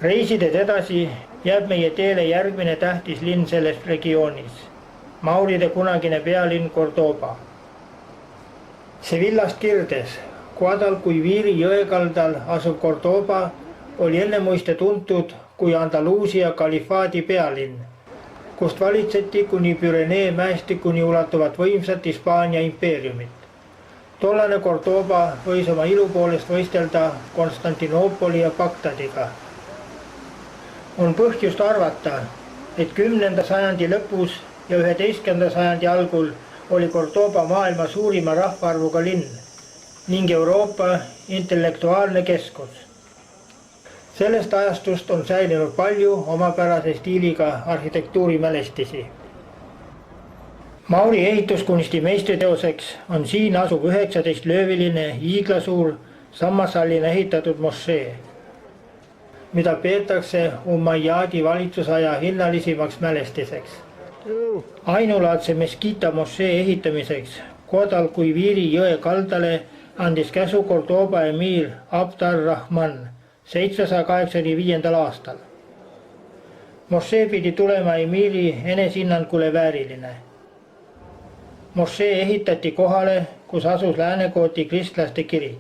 Reisides edasi jääb meie teele järgmine tähtis linn selles regioonis, mauride kunagine pealinn Cordoba. Sevillast kirdes, Guadalquiviri jõekaldal asuv Cordoba oli ennemuiste tuntud kui Andaluusia kalifaadi pealinn, kust valitseti kuni Pürenee mäestikuni ulatuvat võimsat Hispaania impeeriumit. Tollane Cordoba võis oma ilu poolest võistelda Konstantinoopoli ja Bagdadiga. On põhjust arvata, et 10. sajandi lõpus ja 11. sajandi algul oli Cordoba maailma suurima rahvaarvuga linn ning Euroopa intellektuaalne keskus. Sellest ajastust on säilinud palju omapärase stiiliga arhitektuurimälestisi. Mauri ehituskunsti meistriteoseks on siin asuv 19-lööviline hiiglasuur sammasalline ehitatud mošee, mida peetakse Umayyadi valitsusaja hinnalisimaks mälestiseks. Ainulaadse Meskita mošee ehitamiseks Guadalquiviri jõe kaldale andis käsu Cordoba emiir Abd ar-Rahman 785. aastal. Mošee pidi tulema emiiri eneshinnangule vääriline. Mošee ehitati kohale, kus asus Läänekooti kristlaste kirik.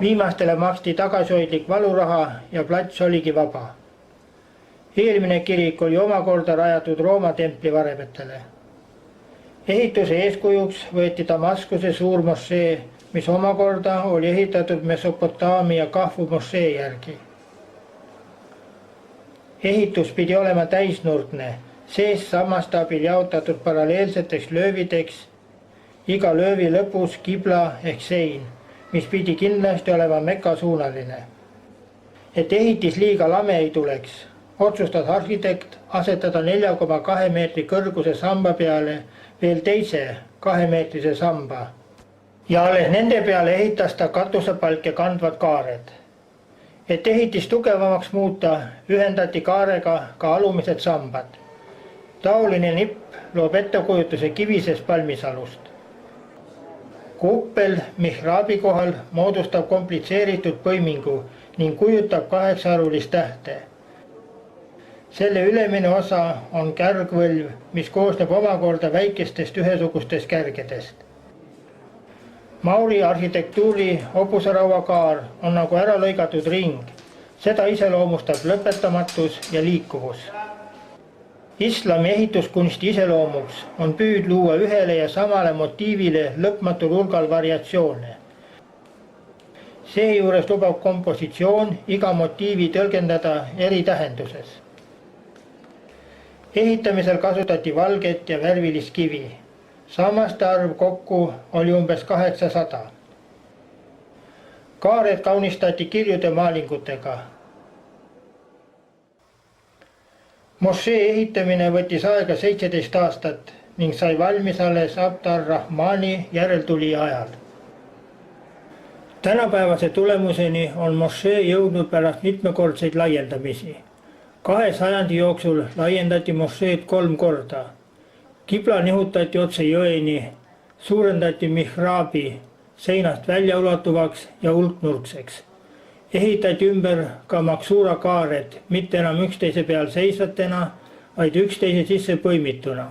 Viimastele maksti tagasihoidlik valuraha ja plats oligi vaba. Eelmine kirik oli omakorda rajatud Rooma templi varemetele. Ehituse eeskujuks võeti Damaskuse suur mošee, mis omakorda oli ehitatud Mesopotaamia Kahvu mošee järgi. Ehitus pidi olema täisnurkne, sees sammastaabil jaotatud paralleelseteks löövideks, iga löövi lõpus kibla ehk sein, mis pidi kindlasti olema Mekka suunaline. Et ehitis liiga lame ei tuleks, otsustas arhitekt asetada 4,2 meetri kõrguse samba peale veel teise 2-meetrise samba ja alles nende peale ehitas ta katusepalke kandvad kaared. Et ehitist tugevamaks muuta, ühendati kaarega ka alumised sambad. Taoline nipp loob ettekujutuse kivisest palmisalust. Kuppel mihraabi kohal moodustab komplitseeritud põimingu ning kujutab 8-arvulist tähte. Selle ülemine osa on kärgvõlv, mis koosneb omakorda väikestest ühesugustest kärgedest. Mauri arhitektuuri hobusarauakaar on nagu ära lõigatud ring, seda iseloomustab lõpetamatus ja liikuvus. Islami ehituskunsti iseloomuks on püüd luua ühele ja samale motiivile lõpmatul hulgal variatsioone. Seejuures lubab kompositsioon iga motiivi tõlgendada eri tähenduses. Ehitamisel kasutati valget ja värvilist kivi. Sammaste arv kokku oli umbes 800. Kaared kaunistati kirjude maalingutega. Mošee ehitamine võttis aega 17 aastat ning sai valmis alles Abd ar-Rahmani järeltulija ajal. Tänapäevase tulemuseni on mošee jõudnud pärast mitmekordseid laiendamisi. 2 sajandi jooksul laiendati mošeed 3 korda. Kibla nihutati otse jõeni, suurendati mihraabi seinast välja ulatuvaks ja hulknurkseks. Ehitati ümber ka maksura kaared, mitte enam üksteise peal seisvatena, vaid üksteise sisse põimituna.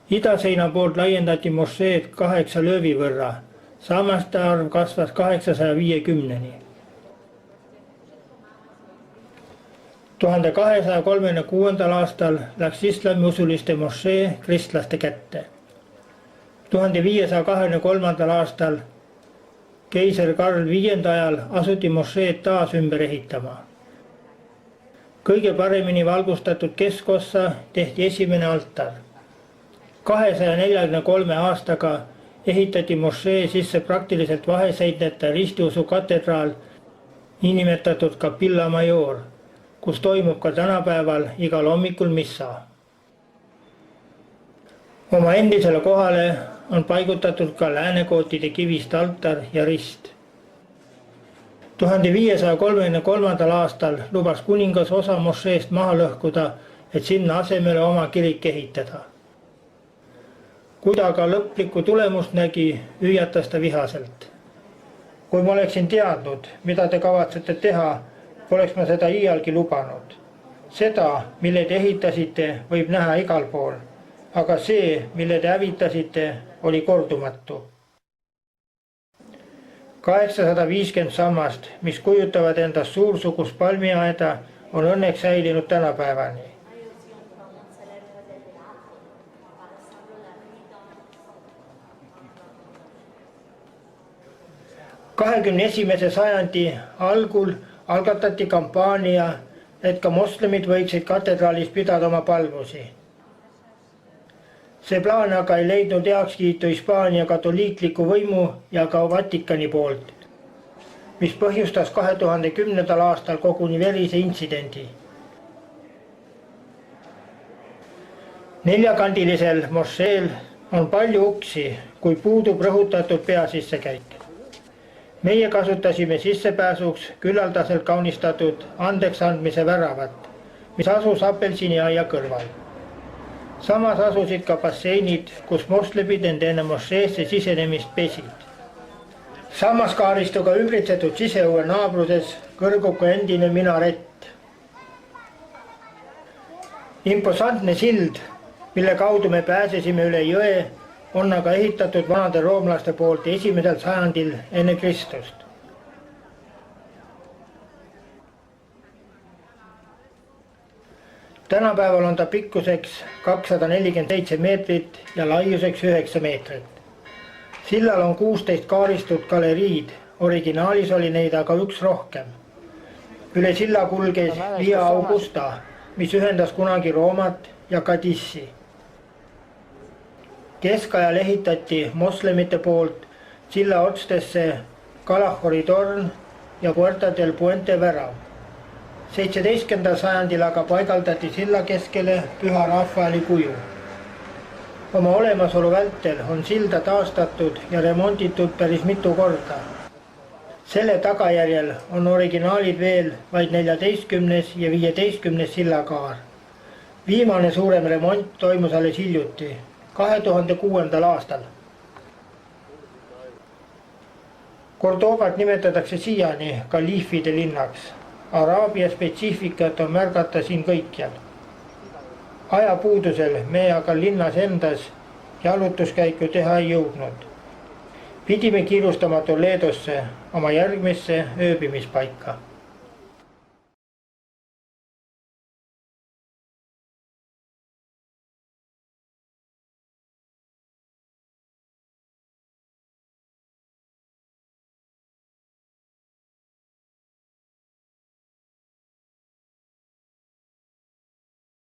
Idaseina poolt laiendati mošeed 8 löövi võrra, sammaste arv kasvas 850-ni. 1236. aastal läks islamiusuliste mošee kristlaste kätte. 1523. aastal keiser Karl V ajal asuti mošeed taas ümber ehitama. Kõige paremini valgustatud keskossa tehti esimene altar. 243 aastaga ehitati mošee sisse praktiliselt vaheseidneta ristiusu katedraal, niinimetatud Capilla Major, kus toimub ka tänapäeval igal hommikul missa. Oma endisele kohale on paigutatud ka läänekootide kivist altar ja rist. 1533. aastal lubas kuningas osa mošeest maha lõhkuda, et sinna asemele oma kirik ehitada. Kui ta aga lõplikku tulemust nägi, hüüatas ta vihaselt. Kui ma oleksin teadnud, mida te kavatsete teha, poleks ma seda iialgi lubanud. Seda, mille te ehitasite, võib näha igal pool, aga see, mille te hävitasite, oli kordumatu. 850 sammast, mis kujutavad endast suursugust palmiaeda, on õnneks säilinud tänapäevani. XXI sajandi algul algatati kampaania, et ka moslemid võiksid katedraalis pidada oma palvusi. See plaan aga ei leidnud heakskiitu Hispaania katoliikliku võimu ja ka Vatikani poolt, mis põhjustas 2010. aastal koguni verise intsidendi. Neljakandilisel mošeel on palju uksi, kui puudub rõhutatud peasissekäik. Meie kasutasime sissepääsuks küllaldaselt kaunistatud andeksandmise väravat, mis asus apelsiniaia kõrval. Samas asusid ka basseinid, kus moslemid enne mošeesse sisenemist pesid. Sammaskaaristuga ümbritsetud siseõue naabruses kõrgub ka endine minarett. Imposantne sild, mille kaudu me pääsesime üle jõe, on aga ehitatud vanade roomlaste poolt 1. sajandil enne Kristust. Tänapäeval on ta pikkuseks 247 meetrit ja laiuseks 9 meetrit. Sillal on 16 kaaristut galeriid, originaalis oli neid aga üks rohkem. Üle silla kulges Via Augusta, mis ühendas kunagi Roomat ja Cadissi. Keskajal ehitati moslemite poolt silla otstesse Calahorri torn ja Puerta del Puente värav. 17. sajandil aga paigaldati silla keskele Püha Rafaeli kuju. Oma olemasolu vältel on silda taastatud ja remonditud päris mitu korda. Selle tagajärjel on originaalid veel vaid 14. ja 15. sillakaar. Viimane suurem remont toimus alles hiljuti, 2006. aastal. Cordobat nimetatakse siiani kaliifide linnaks. Araabia spetsiifikat on märgata siin kõikjal. Ajapuudusel me aga linnas endas jalutuskäiku teha ei jõudnud. Pidime kiirustama Toledosse, oma järgmisse ööbimispaika.